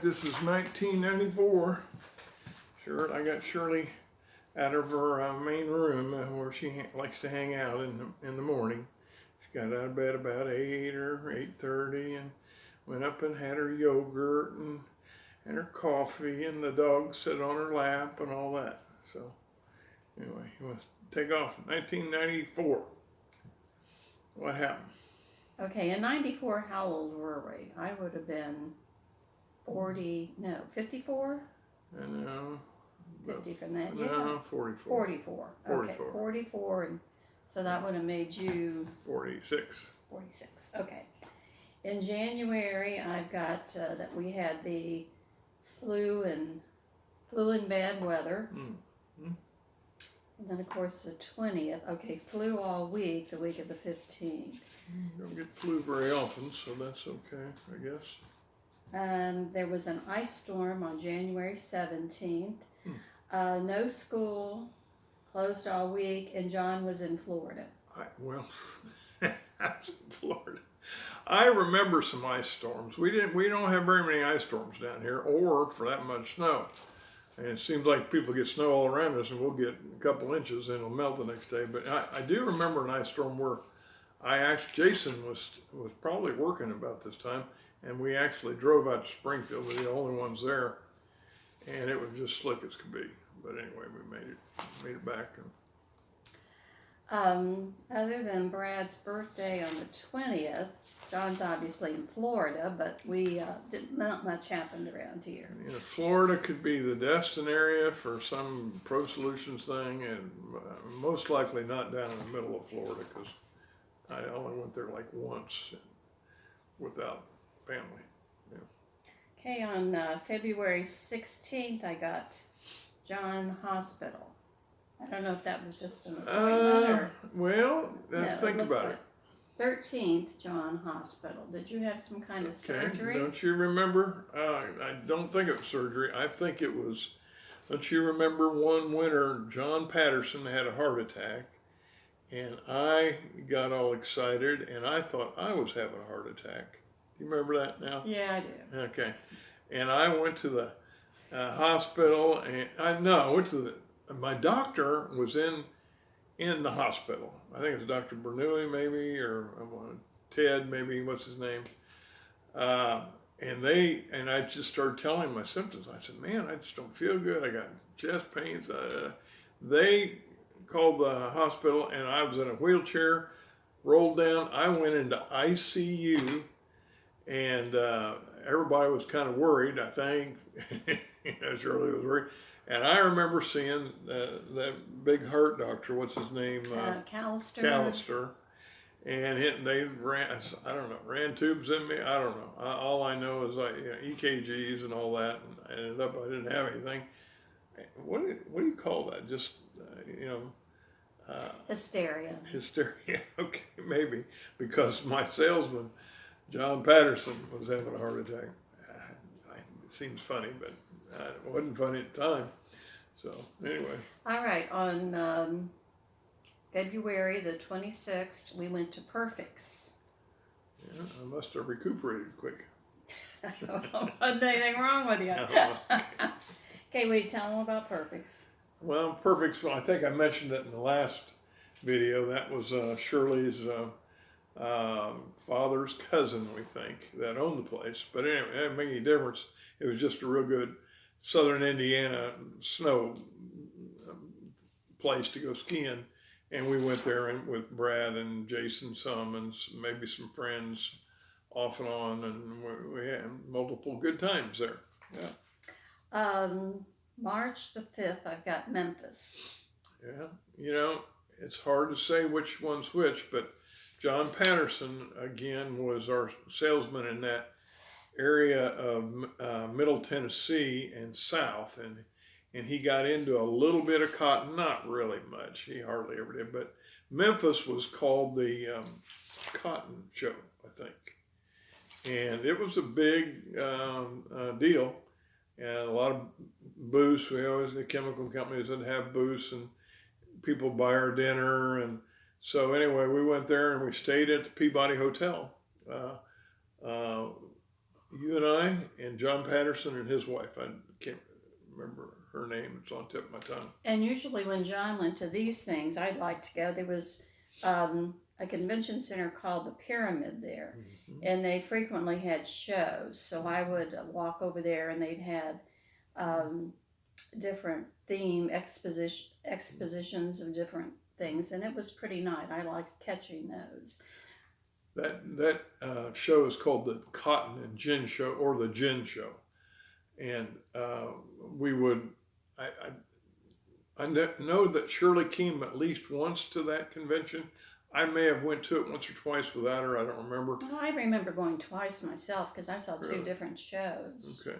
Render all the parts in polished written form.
this is 1994. Sure, I got Shirley out of her main room where she likes to hang out in the morning. She got out of bed about 8 or 8:30 and went up and had her yogurt and her coffee, and the dog sat on her lap and all that. So anyway, he wants to take off. 1994. What happened? Okay, in 94, how old were we? I would have been 54? No. 50 from that, yeah. No, 44. 44. Okay, 44. 44. And so that would have made you 46. 46. Okay. In January, I've got that we had the flu and bad weather. Mm-hmm. And then, of course, the 20th. Okay, flu all week, the week of the 15th. Don't get flu very often, so that's okay, I guess. And there was an ice storm on January 17th. No school, closed all week, and John was in Florida. I was in Florida. I remember some ice storms. We don't have very many ice storms down here, or for that much snow. And it seems like people get snow all around us, and we'll get a couple inches, and it'll melt the next day. But I do remember an ice storm where Jason was probably working about this time, and we actually drove out to Springfield. We were the only ones there, and it was just slick as could be. But anyway, we made it back. Other than Brad's birthday on the 20th, John's obviously in Florida, but not much happened around here. You know, Florida could be the destined area for some Pro Solutions thing, and most likely not down in the middle of Florida, because I only went there like once without family. Yeah. Okay, on February 16th, I got John Hospital. I don't know if that was just an appointment or... Well, no, think about it. 13th, John Hospital. Did you have some kind of surgery? Don't you remember? I don't think it was surgery. I think it was, don't you remember one winter, John Patterson had a heart attack, and I got all excited, and I thought I was having a heart attack. Do you remember that now? Yeah, I do. Okay. And I went to the hospital, and I went to my doctor was in the hospital. I think it's Dr. Bernoulli maybe, or Ted maybe, what's his name? And I just started telling him my symptoms. I said, man, I just don't feel good. I got chest pains. They called the hospital, and I was in a wheelchair, rolled down. I went into ICU, and everybody was kind of worried, I think. Shirley was worried. And I remember seeing that big heart doctor, what's his name? Callister. And they ran tubes in me. I don't know. All I know is EKGs and all that. And I ended up, I didn't have anything. What do you call that? Just, Hysteria. Hysteria, okay, maybe. Because my salesman, John Patterson, was having a heart attack. It seems funny, but it wasn't funny at the time. So anyway. All right. On February the 26th, we went to Perfect's. Yeah, I must have recuperated quick. Wasn't anything wrong with you. Okay, wait, tell them about Perfect's. Well, Perfect's, I think I mentioned it in the last video. That was Shirley's father's cousin, we think, that owned the place. But anyway, it didn't make any difference. It was just a real good Southern Indiana snow place to go skiing. And we went there with Brad and Jason some, and maybe some friends off and on. And we had multiple good times there. Yeah. March the 5th, I've got Memphis. Yeah, it's hard to say which one's which, but John Patterson, again, was our salesman in that area of Middle Tennessee and South, and he got into a little bit of cotton, not really much, he hardly ever did, but Memphis was called the Cotton Show, I think, and it was a big deal, and a lot of booths. The chemical companies would have booths, and people buy our dinner, and so anyway, we went there and we stayed at the Peabody Hotel. you and I and John Patterson and his wife. I can't remember her name. It's on the tip of my tongue. And usually when John went to these things, I'd like to go. There was a convention center called the Pyramid there, and they frequently had shows. So I would walk over there, and they'd had different theme expositions of different things, and it was pretty nice. I liked catching those. That show is called the Cotton and Gin Show, or the Gin Show, and we would. I know that Shirley came at least once to that convention. I may have went to it once or twice without her. I don't remember. Well, I remember going twice myself because I saw Really? two different shows. Okay.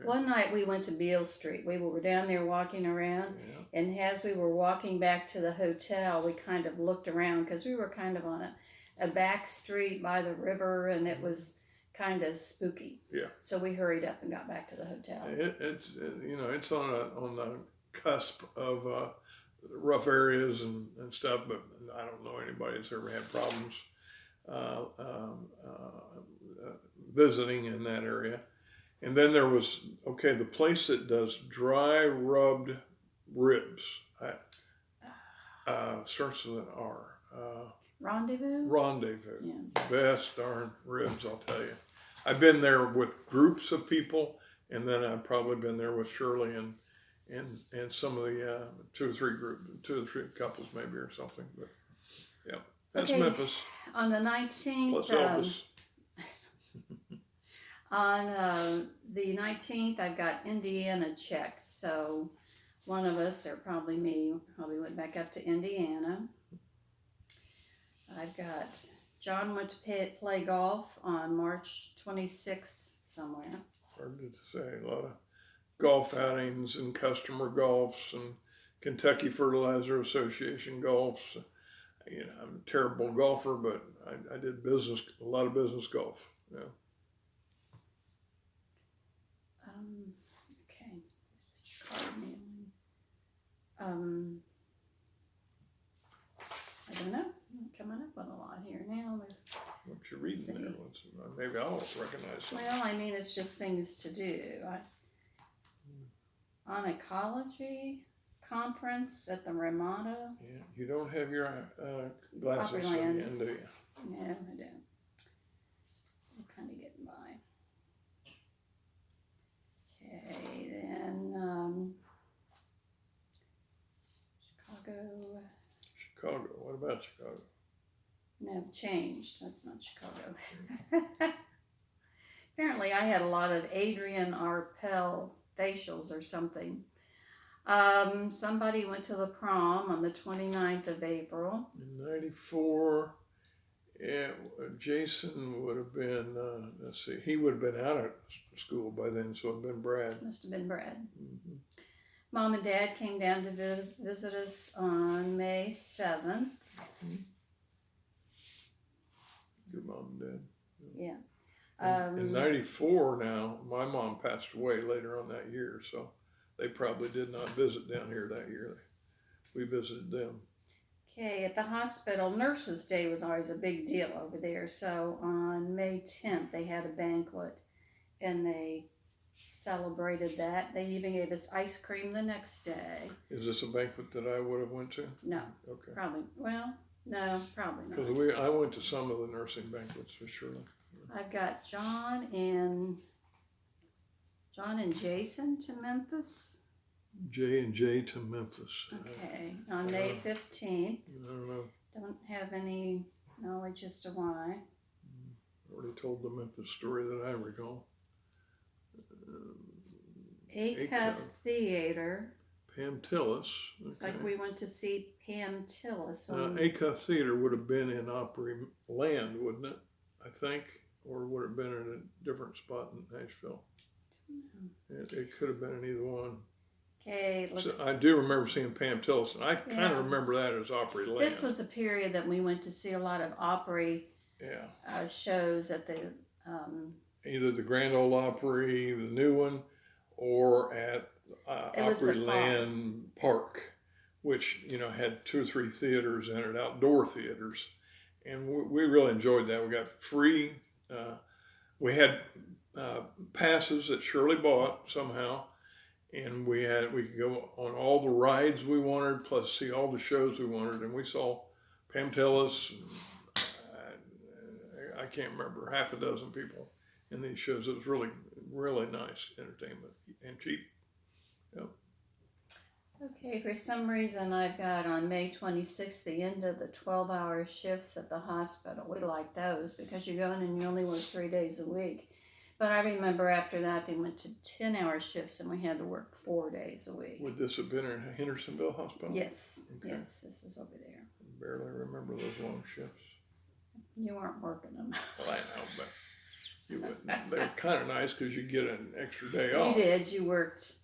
One night we went to Beale Street. We were down there walking around, Yeah. and as we were walking back to the hotel, we kind of looked around because we were kind of on a back street by the river, and it was kind of spooky. Yeah. So we hurried up and got back to the hotel. It's on the cusp of rough areas and stuff, but I don't know anybody that's ever had problems visiting in that area. And then there was, the place that does dry rubbed ribs. Starts with an R. Rendezvous? Rendezvous. Yeah. Best darn ribs, I'll tell you. I've been there with groups of people, and then I've probably been there with Shirley and some of the two or three couples maybe or something. But yeah, that's Okay. Memphis On the 19th, plus Elvis. on the 19th, I've got Indiana checked. So one of us, or probably me, probably went back up to Indiana. I've got John went to play golf on March 26th somewhere. Hard to say. A lot of golf outings and customer golfs and Kentucky Fertilizer Association golfs. I'm a terrible golfer, but I did a lot of business golf. Yeah. Okay, just card me. I don't know. I'm coming up on a lot here now. What you reading there? Maybe I'll recognize something. Well, I mean, it's just things to do. On ecology conference at the Ramada. Yeah, you don't have your glasses Opryland. again, do you? No, I don't. I'm kind of getting by. Okay, then Chicago. What about Chicago? No, changed. That's not Chicago. Apparently, I had a lot of Adrian Arpel facials or something. Somebody went to the prom on the 29th of April. In '94, Jason would have been, he would have been out of school by then, so it would have been Brad. Must have been Brad. Mm-hmm. Mom and Dad came down to visit us on May 7th. Good mom and dad. Yeah. In '94 now, my mom passed away later on that year, so they probably did not visit down here that year. We visited them. Okay, at the hospital, Nurses' Day was always a big deal over there. So on May 10th, they had a banquet, and they celebrated that. They even gave us ice cream the next day. Is this a banquet that I would have went to? No, Okay. probably. Well, no, probably not. Because I went to some of the nursing banquets for sure. I've got John and Jason to Memphis. J&J to Memphis. Okay, on May 15th. I don't know. Don't have any knowledge as to why. I already told the Memphis story that I recall. Acuff Theater. Pam Tillis. Okay. It's like we went to see Pam Tillis. Acuff Theater would have been in Opry Land, wouldn't it? I think. Or would it have been in a different spot in Nashville? It could have been in either one. Okay, So I do remember seeing Pam Tillis, and I kind of remember that as Opry Land. This was a period that we went to see a lot of Opry shows at the... either the Grand Ole Opry, the new one, or at Opryland Park, which, had 2 or 3 theaters in it, outdoor theaters. And we really enjoyed that. We got free, we had passes that Shirley bought somehow, and we could go on all the rides we wanted, plus see all the shows we wanted, and we saw Pam Tillis. I can't remember, half a dozen people in these shows. It was really, really nice entertainment and cheap. Yep. Okay, for some reason I've got on May 26th the end of the 12-hour shifts at the hospital. We like those because you go in and you only work 3 days a week. But I remember after that they went to 10-hour shifts and we had to work 4 days a week. Would this have been in Hendersonville Hospital? Yes, Okay. yes, this was over there. I barely remember those long shifts. You weren't working them. Well, I know, but you wouldn't. They were kind of nice because you get an extra day You off. did. You worked,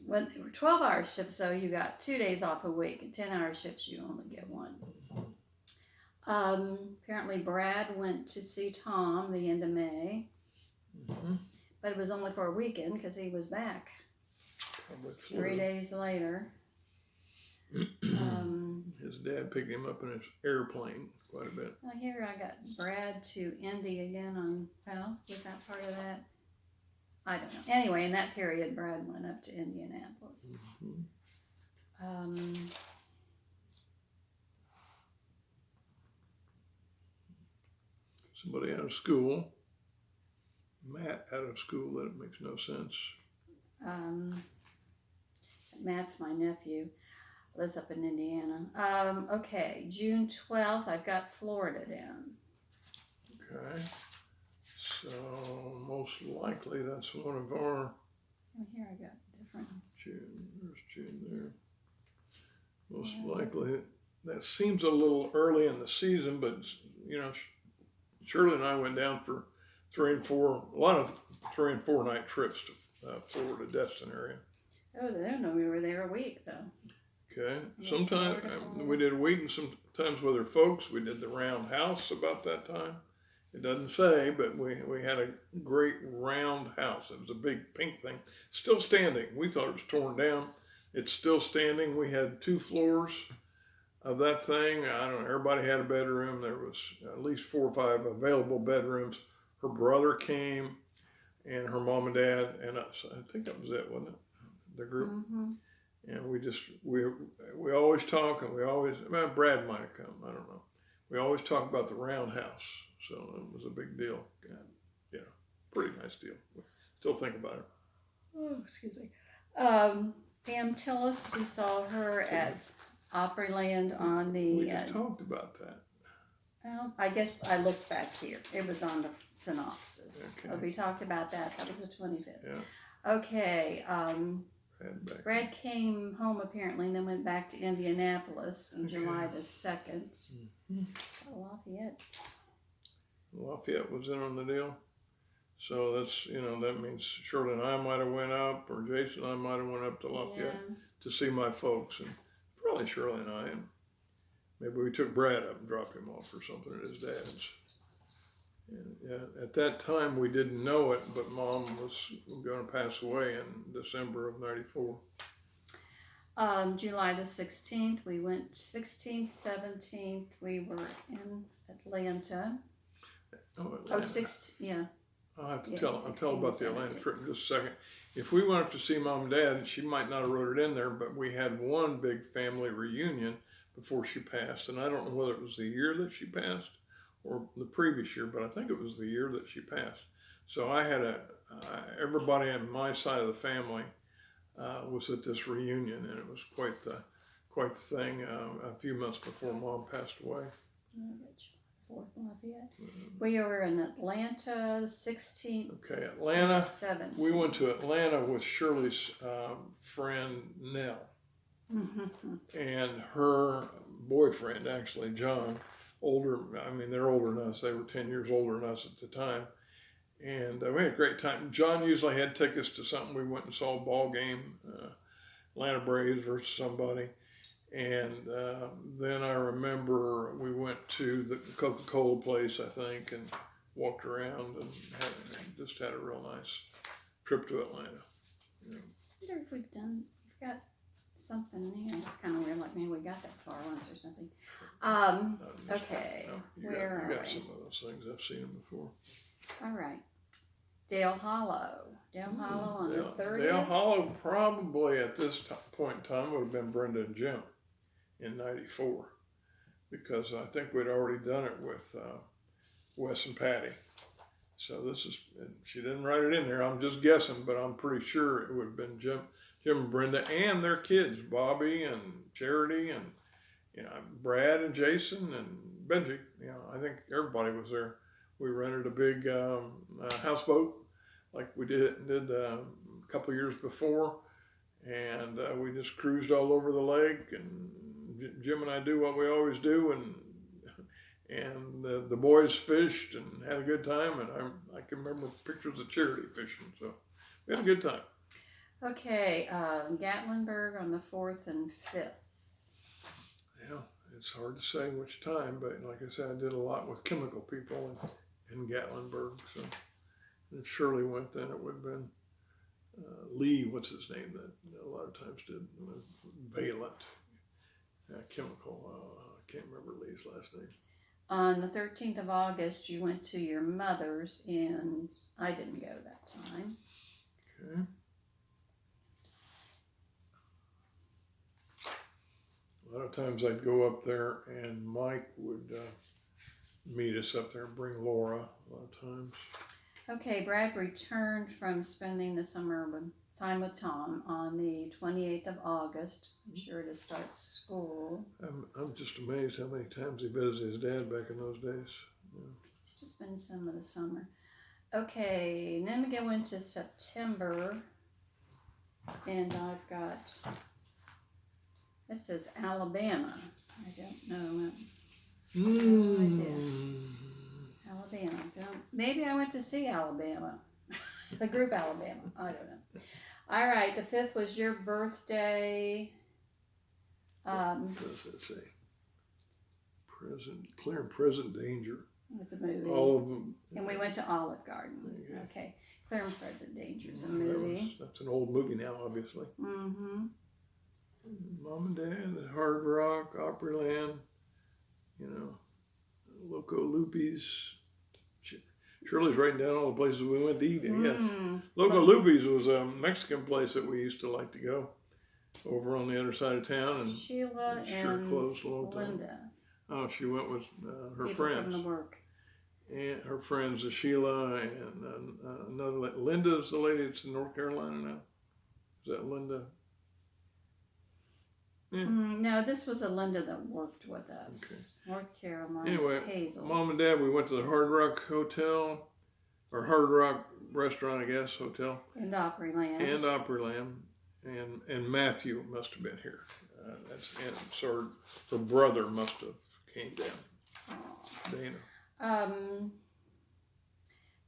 when they were 12-hour shifts, so you got 2 days off a week. And 10-hour shifts, you only get one. Apparently Brad went to see Tom the end of May. Mm-hmm. But it was only for a weekend because he was back Probably 3 Florida. days later. His dad picked him up in his airplane quite a bit. Well, here I got Brad to Indy again on, well, was that part of that? I don't know. Anyway, in that period, Brad went up to Indianapolis. Mm-hmm. Somebody out of school. Matt out of school. That makes no sense. Matt's my nephew. Lives up in Indiana. Okay, June 12th, I've got Florida down. Okay. So most likely that's one of our Oh, here I got different. June. There's June there. Most likely that seems a little early in the season, but you know, Shirley and I went down for 3 and 4, a lot of 3 and 4 night trips to Florida, Destin area. Oh, they don't know we were there a week though. Okay. Yeah, Sometimes Florida. we did a week, and sometimes with our folks, we did the round house about that time. It doesn't say, but we had a great round house. It was a big pink thing, still standing. We thought it was torn down. It's still standing. We had 2 floors of that thing. I don't know, everybody had a bedroom. There was at least 4 or 5 available bedrooms. Her brother came, and her mom and dad, and us. I think that was it, wasn't it? The group. Mm-hmm. And we always talk, and well, Brad might have come, I don't know. We always talk about the roundhouse, so it was a big deal. Yeah, pretty nice deal. Still think about it. Oh, excuse me. Pam Tillis, we saw her at Opryland on the. We just talked about that. Well, I guess I looked back here. It was on the synopsis. Okay. We talked about that. That was the 25th. Yeah. Okay. Brad Back. came home apparently and then went back to Indianapolis on Okay. July the 2nd. Mm-hmm. Lafayette. Lafayette was in on the deal. So that's, that means Shirley and I might have went up, or Jason and I might have went up to Lafayette to see my folks, and probably Shirley and I, and maybe we took Brad up and dropped him off or something at his dad's. And yeah, at that time we didn't know it, but Mom was going to pass away in December of '94. July the 16th, we went 16th, 17th, we were in Atlanta. Atlanta. Oh, 16th, yeah. I'll have to Yeah, I'll tell about the 16, Atlanta 17. trip in just a second. If we went up to see Mom and Dad, she might not have wrote it in there, but we had one big family reunion before she passed, and I don't know whether it was the year that she passed or the previous year, but I think it was the year that she passed. So I had everybody on my side of the family was at this reunion, and it was quite the thing. A few months before Mom passed away. Fourth Lafayette. We were in Atlanta, 16th. Okay, Atlanta. 17th. We went to Atlanta with Shirley's friend Nell. And her boyfriend, actually, John, older, they're older than us. They were 10 years older than us at the time. And we had a great time. John usually had tickets to something. We went and saw a ball game, Atlanta Braves versus somebody. And then I remember we went to the Coca-Cola place, I think, and walked around and just had a real nice trip to Atlanta. I wonder if we've got something here. It's kind of weird, like maybe we got that far once or something. Okay, You where got are we? some of those things. I've seen them before. All right. Dale Hollow. Dale Hollow on the 30th. Dale Hollow probably at this point in time would have been Brenda and Jim in '94, because I think we'd already done it with Wes and Patty. So this is, she didn't write it in there, I'm just guessing, but I'm pretty sure it would have been Jim and Brenda and their kids, Bobby and Charity and Brad and Jason and Benji. I think everybody was there. We rented a big houseboat like we did a couple of years before, and we just cruised all over the lake, and Jim and I do what we always do, and the boys fished and had a good time, and I can remember pictures of Charity fishing, so we had a good time. Okay, Gatlinburg on the 4th and 5th. Yeah, it's hard to say which time, but like I said, I did a lot with chemical people in Gatlinburg, so if Shirley went, then it would have been Lee, what's his name, that a lot of times did Valent Chemical. I can't remember Lee's last name. On the 13th of August, you went to your mother's, and I didn't go that time. Okay. A lot of times I'd go up there, and Mike would meet us up there, bring Laura a lot of times. Okay, Brad returned from spending the summer time with Tom on the 28th of August, sure to start school. I'm just amazed how many times he visited his dad back in those days. Yeah. He's just spent some of the summer. Okay, and then we go into September, and I've got, this says Alabama. I don't know. No idea. Alabama. Maybe I went to see Alabama. The group Alabama. I don't know. All right, the 5th was your birthday. What does that say? Clear and Present Danger. It's a movie. All of them. And we went to Olive Garden. Okay. Clear and Present Danger is a movie. That's an old movie now, obviously. Mm-hmm. Mom and Dad, Hard Rock, Opryland, Loco Lupi's. Shirley's writing down all the places we went to eat, I guess. Loco Lupi's was a Mexican place that we used to like to go over on the other side of town. And Sheila and closed a long time. Linda. Oh, she went with her People friends. from the work. And her friends, Sheila and another, Linda's the lady that's in North Carolina now. Is that Linda? Yeah. No, this was a Linda that worked with us. Okay. North Carolina. Anyway, Hazel. Mom and Dad, we went to the Hard Rock Hotel, or Hard Rock Restaurant, I guess, hotel. And Opryland. And Matthew must have been here. So her brother must have came down. Dana.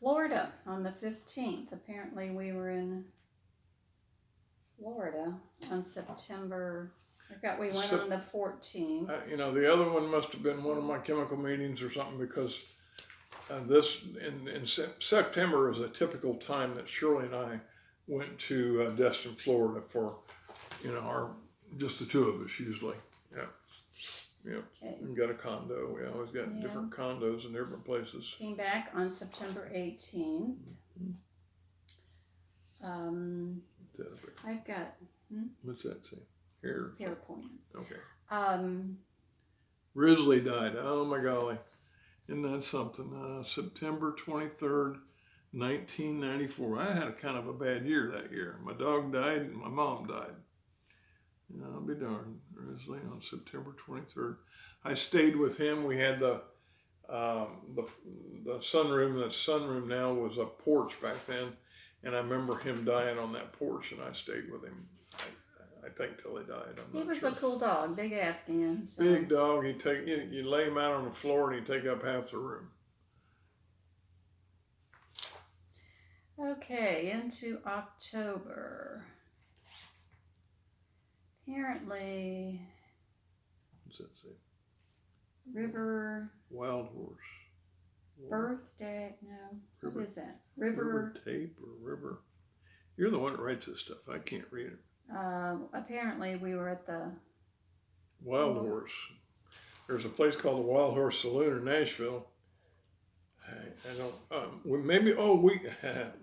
Florida on the 15th. Apparently we were in Florida on September. I forgot we went on the 14th. The other one must have been one of my chemical meetings or something, because this in September is a typical time that Shirley and I went to Destin, Florida for, just the two of us usually. Yeah. Yeah. Okay. And got a condo. We always got different condos in different places. Came back on September 18th. I've got. What's that say? Hair point. Okay. Risley died. Oh my golly. Isn't that something? September 23rd, 1994. I had a kind of a bad year that year. My dog died and my mom died. I'll be darned. Risley on September 23rd. I stayed with him. We had the sunroom. That sunroom now was a porch back then. And I remember him dying on that porch, and I stayed with him. I think till he died. He was a cool dog, big Afghan. So. Big dog. You lay him out on the floor and he'd take up half the room. Okay, into October. Apparently. What's that say? River. Wild Horse. Birthday. No. River, what is that? River tape or river. You're the one that writes this stuff. I can't read it. Apparently we were at the Wild Horse. There's a place called the Wild Horse Saloon in Nashville. I don't, well, maybe, oh, we,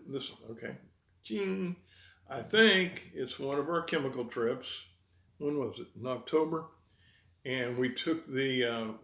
this, okay. Gene, I think it's one of our chemical trips. When was it? In October? And we took the